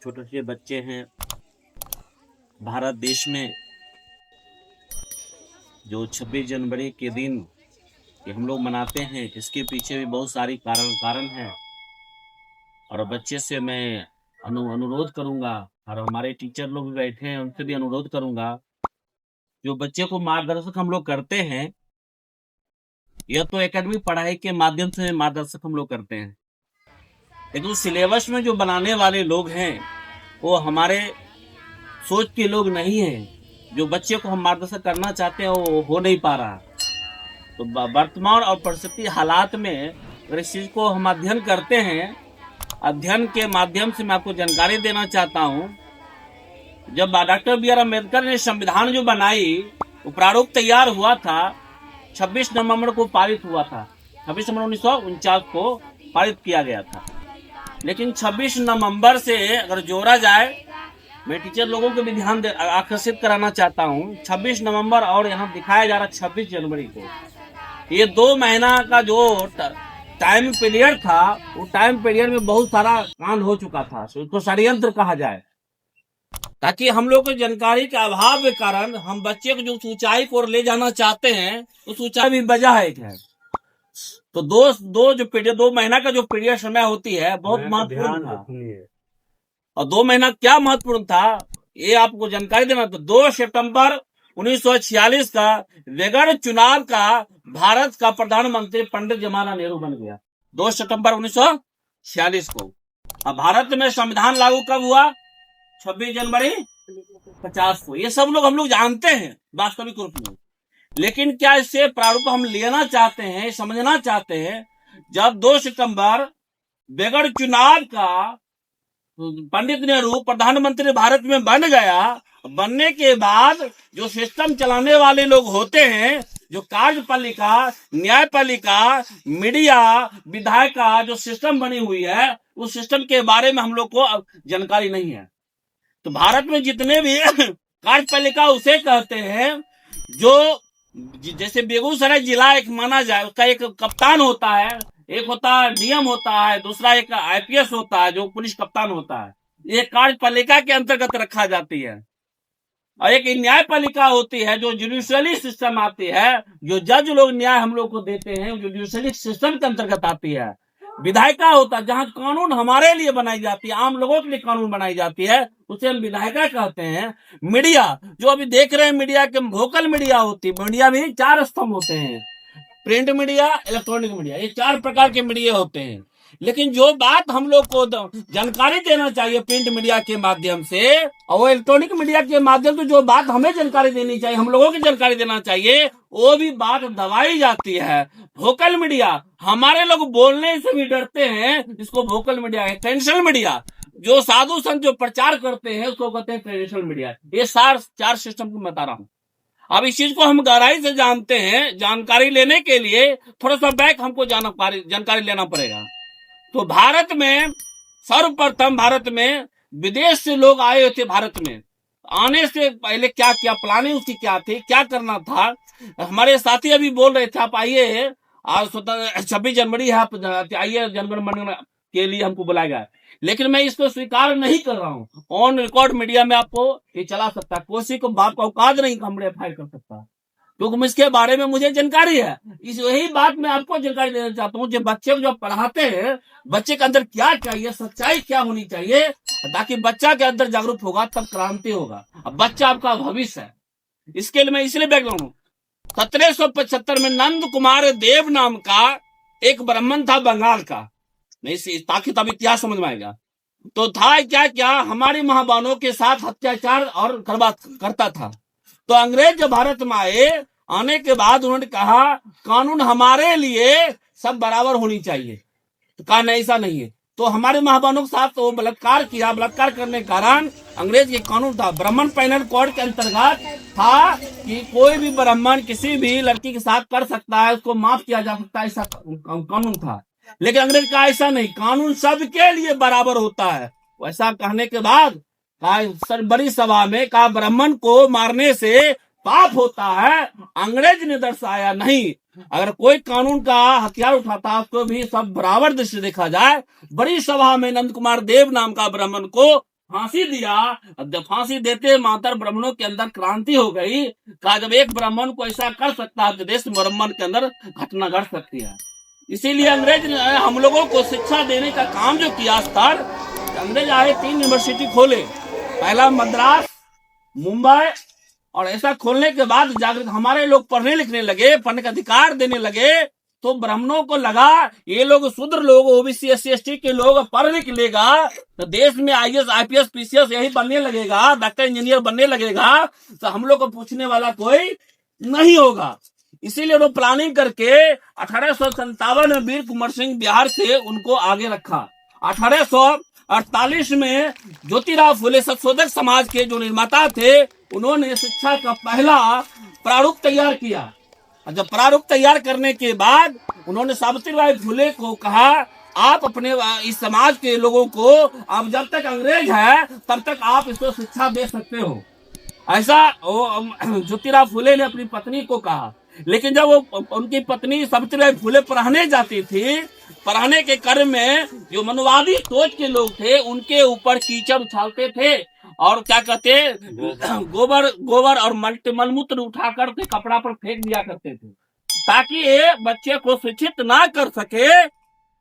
छोटे छोटे बच्चे हैं। भारत देश में जो 26 जनवरी के दिन ये हम लोग मनाते हैं, इसके पीछे भी बहुत सारी कारण है। और बच्चे से मैं अनुरोध करूंगा, और हमारे टीचर लोग भी बैठे हैं, उनसे भी अनुरोध करूंगा, जो बच्चे को मार्गदर्शक हम लोग करते हैं, यह तो एकेडमिक पढ़ाई के माध्यम से मार्गदर्शक हम लोग करते हैं, लेकिन उस सिलेबस में जो बनाने वाले लोग हैं वो हमारे सोच के लोग नहीं हैं। जो बच्चे को हम मार्गदर्शन करना चाहते हैं वो हो नहीं पा रहा। तो वर्तमान और परिस्थिति हालात में अगर इस चीज को हम अध्ययन करते हैं, अध्ययन के माध्यम से मैं आपको जानकारी देना चाहता हूं, जब डॉक्टर बी.आर. अम्बेडकर ने संविधान जो बनाई, वो प्रारूप तैयार हुआ था, 26 नवंबर को पारित हुआ था। 26 नवंबर 1949 को पारित किया गया था। लेकिन 26 नवंबर से अगर जोड़ा जाए, मैं टीचर लोगों को भी ध्यान आकर्षित कराना चाहता हूं, 26 नवंबर और यहाँ दिखाया जा रहा 26 जनवरी को, ये 2 महीना का जो टाइम पीरियड था, वो टाइम पीरियड में बहुत सारा कांड हो चुका था। उसको षड्यंत्र कहा जाए, ताकि हम लोग को जानकारी के अभाव के कारण हम बच्चे को जो ऊंचाई को ले जाना चाहते हैं, उस ऊंचाई भी वजह है। तो जो पीरियड 2 महीना का जो पीरियड समय होती है, बहुत महत्वपूर्ण था। और 2 महीना क्या महत्वपूर्ण था, ये आपको जानकारी देना। तो 2 सितंबर 1946 का बगैर चुनाव का भारत का प्रधानमंत्री पंडित जवाहरलाल नेहरू बन गया, 2 सितंबर 1946 को। अब भारत में संविधान लागू कब हुआ? 26 जनवरी 50 को। ये सब लोग हम लोग जानते हैं वास्तविक रूप में, लेकिन क्या इससे प्रारूप हम लेना चाहते हैं, समझना चाहते हैं? जब 2 सितंबर बगैर चुनाव का पंडित नेहरू प्रधानमंत्री भारत में बन गया, बनने के बाद जो सिस्टम चलाने वाले लोग होते हैं, जो कार्यपालिका, न्यायपालिका, मीडिया, विधायिका जो सिस्टम बनी हुई है, उस सिस्टम के बारे में हम लोग को जानकारी नहीं है। तो भारत में जितने भी कार्यपालिका उसे कहते हैं, जो जैसे बेगूसराय जिला एक माना जाए, उसका एक कप्तान होता है, एक होता है डीएम होता है, दूसरा एक आईपीएस होता है जो पुलिस कप्तान होता है। ये कार्यपालिका के अंतर्गत रखा जाती है। और एक न्यायपालिका होती है जो जुडिशियली सिस्टम आती है, जो जज लोग न्याय हम लोग को देते हैं, जो जुडिशियली सिस्टम के अंतर्गत आती है। विधायिका होता है जहां कानून हमारे लिए बनाई जाती है, आम लोगों के लिए कानून बनाई जाती है, उसे हम विधायिका कहते हैं। मीडिया, जो अभी देख रहे हैं, मीडिया के भोकल मीडिया होती है। मीडिया में 4 स्तंभ होते हैं, प्रिंट मीडिया, इलेक्ट्रॉनिक मीडिया, ये 4 प्रकार के मीडिया होते हैं। लेकिन जो बात हम लोग को जानकारी देना चाहिए प्रिंट मीडिया के माध्यम से और इलेक्ट्रॉनिक मीडिया के माध्यम से, जो बात हमें जानकारी देनी चाहिए, हम लोगों की जानकारी देना चाहिए, वो भी बात दबाई जाती है। वोकल मीडिया, हमारे लोग बोलने से भी डरते हैं, इसको वोकल मीडिया है। ट्रेडिशनल मीडिया, जो साधु संत जो प्रचार करते हैं, उसको कहते हैं ट्रेडिशनल मीडिया। ये 4 सिस्टम को बता रहा हूँ। अब इस चीज को हम गहराई से जानते हैं। जानकारी लेने के लिए थोड़ा सा बैक हमको जानकारी लेना पड़ेगा। तो भारत में सर्वप्रथम, भारत में विदेश से लोग आए थे। भारत में आने से पहले क्या क्या प्लानिंग उसकी क्या थी, क्या करना था, हमारे साथी अभी बोल रहे थे, आप आइए, आज 26 जनवरी है, आप आइए, जनवरी मनने के लिए हमको बुलाया गया। लेकिन मैं इसको स्वीकार नहीं कर रहा हूँ। ऑन रिकॉर्ड मीडिया में आपको ये चला सकता है, कोई को बाप का औकात नहीं हम एफआईआर कर सकता, क्योंकि इसके बारे में मुझे जानकारी है। इस यही बात मैं आपको जानकारी देना चाहता हूँ। जो बच्चे को जब पढ़ाते हैं, बच्चे के अंदर क्या चाहिए, सच्चाई क्या होनी चाहिए, ताकि बच्चा के अंदर जागरूक होगा तब क्रांति होगा। अब बच्चा आपका भविष्य है। इसके लिए मैं इसलिए बैकग्राउंड हूँ। 1775 में नंद कुमार देव नाम का एक ब्राह्मण था बंगाल का, नहीं ताकि तब इतिहास समझ में आएगा। तो था क्या हमारी महाबानों के साथ अत्याचार और करता था। तो अंग्रेज जब भारत में आने के बाद उन्होंने कहा कानून हमारे लिए सब बराबर होनी चाहिए। तो कहा नहीं, ऐसा नहीं है। तो हमारे महाबानों के साथ वो बलात्कार किया। बलात्कार करने के कारण अंग्रेज के कानून था, ब्राह्मण पैनल कोड के अंतर्गत था कि कोई भी ब्राह्मण किसी भी लड़की के साथ कर सकता है, उसको माफ किया जा सकता है, ऐसा कानून था। लेकिन अंग्रेज का ऐसा नहीं, कानून सबके लिए बराबर होता है। वैसा कहने के बाद कहा बड़ी सभा में, कहा ब्राह्मण को मारने से पाप होता है। अंग्रेज ने दर्शाया नहीं, अगर कोई कानून का हथियार उठाता उसको भी सब बराबर दृष्टि देखा जाए। बड़ी सभा में नंद कुमार देव नाम का ब्राह्मण को फांसी दिया। जब फांसी देते मातर ब्राह्मणों के अंदर क्रांति हो गई। कहा जब एक ब्राह्मण को ऐसा कर सकता है तो देश ब्राह्मण के अंदर घटना घट सकती है। इसीलिए अंग्रेज ने हम लोगों को शिक्षा देने का काम जो किया स्तर, अंग्रेज आए 3 यूनिवर्सिटी खोले, पहला मद्रास, मुंबई, और ऐसा खोलने के बाद जागृत हमारे लोग पढ़ने लिखने लगे, पढ़ने का अधिकार देने लगे। तो ब्राह्मणों को लगा ये लोग शूद्र लोग, ओबीसी एससी एसटी के लोग पढ़ लिख लेगा तो देश में आईएएस आईपीएस पीसीएस यही बनने लगेगा, डॉक्टर इंजीनियर बनने लगेगा, तो हम लोग को पूछने वाला कोई नहीं होगा। इसीलिए उन्होंने प्लानिंग करके 1857 में वीर कुंवर सिंह बिहार से उनको आगे रखा। 1848 में ज्योतिराव फुले संशोधक समाज के जो निर्माता थे, उन्होंने शिक्षा का पहला प्रारूप तैयार किया। और जब प्रारूप तैयार करने के बाद उन्होंने सावित्रीबाई फुले को कहा, आप अपने इस समाज के लोगों को, अब जब तक अंग्रेज है तब तक आप इसको शिक्षा दे सकते हो, ऐसा ज्योतिराव फुले ने अपनी पत्नी को कहा। लेकिन जब वो उनकी पत्नी सावित्रीबाई फुले पढ़ाने जाती थी, पढ़ाने के क्रम में जो मनुवादी सोच के लोग थे उनके ऊपर कीचड़ उछालते थे और क्या कहते गोबर और मलमूत्र उठा करके कपड़ा पर फेंक दिया करते थे ताकि ये बच्चे को शिक्षित ना कर सके।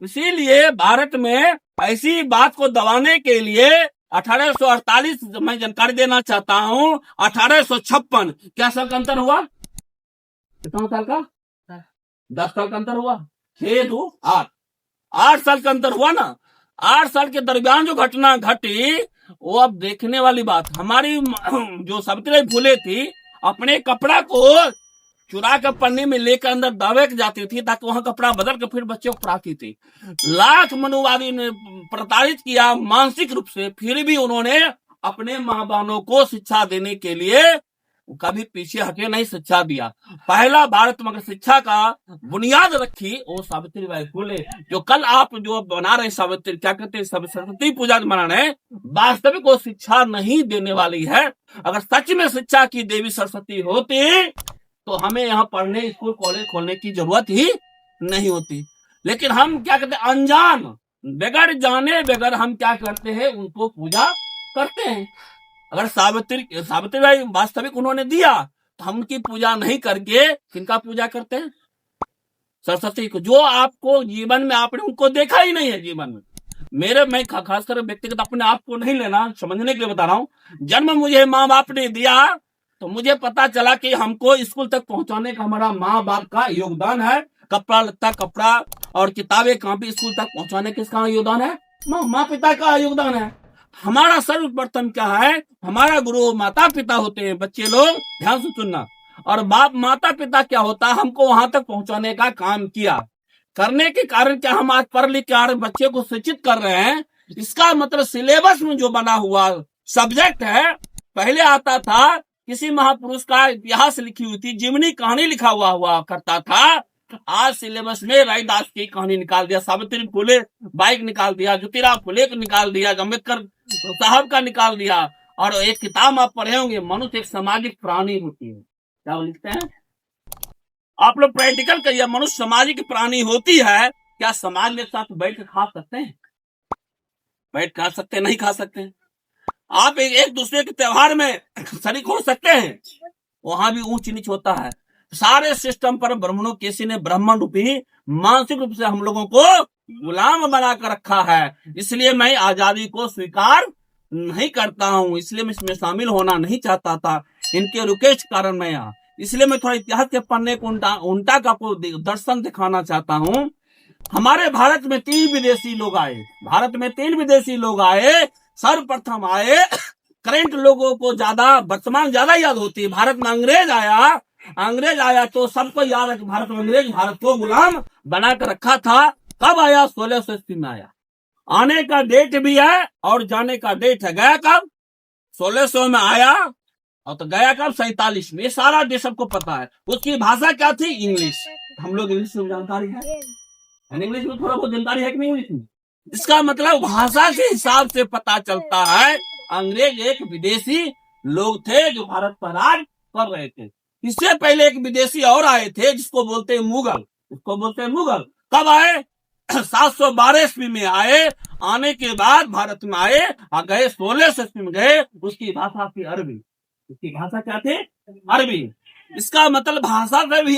इसीलिए भारत में ऐसी बात को दबाने के लिए 1848 मैं जानकारी देना चाहता हूँ, 1856 क्या साल का अंतर हुआ? कितना साल का? 10 साल का अंतर हुआ। 6 2 8 साल का अंतर हुआ ना। 8 साल के दरमियान जो घटना घटी वो अब देखने वाली बात। हमारी जो सावित्रीबाई फुले थी अपने कपड़ा को चुरा कर पन्नी में लेकर अंदर दबे जाती थी ताकि वहां कपड़ा बदल कर फिर बच्चों को पढ़ाती थी। लाख मनुवादी ने प्रताड़ित किया मानसिक रूप से, फिर भी उन्होंने अपने माँ बहनों को शिक्षा देने के लिए कभी पीछे हटे नहीं, शिक्षा दिया। पहला भारत मगर शिक्षा का बुनियाद रखी वो सावित्रीबाई फुले। जो कल आप जो बना रहे सावित्री, क्या कहते हैं, सरस्वती पूजा मना रहे, वास्तविक वो शिक्षा नहीं देने वाली है। अगर सच में शिक्षा की देवी सरस्वती होती तो हमें यहाँ पढ़ने स्कूल कॉलेज खोलने की जरूरत ही नहीं होती। लेकिन हम क्या कहते हैं, अनजान बगैर जाने बगैर हम क्या करते हैं, उनको पूजा करते हैं। अगर सावित्रीबाई वास्तविक उन्होंने दिया तो हम उनकी पूजा नहीं करके किनका पूजा करते हैं? सरस्वती को, जो आपको जीवन में आपने उनको देखा ही नहीं है। जीवन में मैं खासकर व्यक्तिगत अपने आप को नहीं लेना, समझने के लिए बता रहा हूँ। जन्म मुझे माँ बाप ने दिया तो मुझे पता चला कि हमको स्कूल तक पहुंचाने का हमारा माँ बाप का योगदान है। कपड़ा लत्ता, कपड़ा और किताबें कॉपी स्कूल तक पहुंचाने किसका योगदान है? माँ पिता का योगदान है। हमारा सर्वप्रथम क्या है, हमारा गुरु माता पिता होते हैं। बच्चे लोग ध्यान से सुनना। और बाप माता पिता क्या होता है, हमको वहां तक पहुंचाने का काम किया। करने के कारण क्या हम आज पढ़ लिख के बच्चे को शिक्षित कर रहे हैं। इसका मतलब सिलेबस में जो बना हुआ सब्जेक्ट है, पहले आता था किसी महापुरुष का इतिहास लिखी हुई थी, जीवनी कहानी लिखा हुआ करता था। आज सिलेबस में रैदास की कहानी निकाल दिया, सावित्री फुले बाइक निकाल दिया, ज्योतिराव फुले को निकाल दिया, अम्बेडकर साहब का निकाल दिया। और एक किताब आप पढ़े होंगे, मनुष्य एक सामाजिक प्राणी होती है, क्या लिखते हैं आप लोग, प्रैक्टिकल करिए। मनुष्य सामाजिक प्राणी होती है। क्या समाज के साथ बैठ कर खा सकते हैं? बैठ खा सकते हैं? नहीं खा सकते हैं। आप एक दूसरे के त्योहार में शरीक हो सकते हैं? वहां भी ऊंच नीच होता है। सारे सिस्टम पर ब्राह्मणों किसी ने ब्राह्मण रूपी मानसिक रूप से हम लोगों को गुलाम बना कर रखा है। इसलिए मैं आजादी को स्वीकार नहीं करता हूँ, इसलिए मैं इसमें शामिल होना नहीं चाहता था। इनके रुकेश कारण मैं यहाँ, इसलिए मैं थोड़ा इतिहास के पन्ने को उल्टा का दर्शन दिखाना चाहता हूँ। हमारे भारत में 3 विदेशी लोग आए। भारत में 3 विदेशी लोग आए। सर्वप्रथम आए, करंट लोगों को ज्यादा वर्तमान ज्यादा याद होती है। भारत में अंग्रेज आया तो सबको याद है कि भारत में अंग्रेज भारत को गुलाम बना कर रखा था। कब आया? 1680 में आया। आने का डेट भी है और जाने का डेट है। गया कब? 1600 में आया और तो गया कब? 47 में। ये सारा देश सबको पता है। उसकी भाषा क्या थी? इंग्लिश। हम लोग इंग्लिश में जानकारी है, इंग्लिश में थोड़ा बहुत जानकारी है कि नहीं इंग्लिश में? इसका मतलब भाषा के हिसाब से पता चलता है अंग्रेज एक विदेशी लोग थे जो भारत पर राज कर रहे थे। इससे पहले एक विदेशी और आए थे जिसको बोलते हैं मुगल। कब आए? 712 ईस्वी में आए। आने के बाद भारत में आए और गए 16 सदी में गए। उसकी भाषा थी अरबी। उसकी भाषा क्या थी? अरबी। इसका मतलब भाषा से भी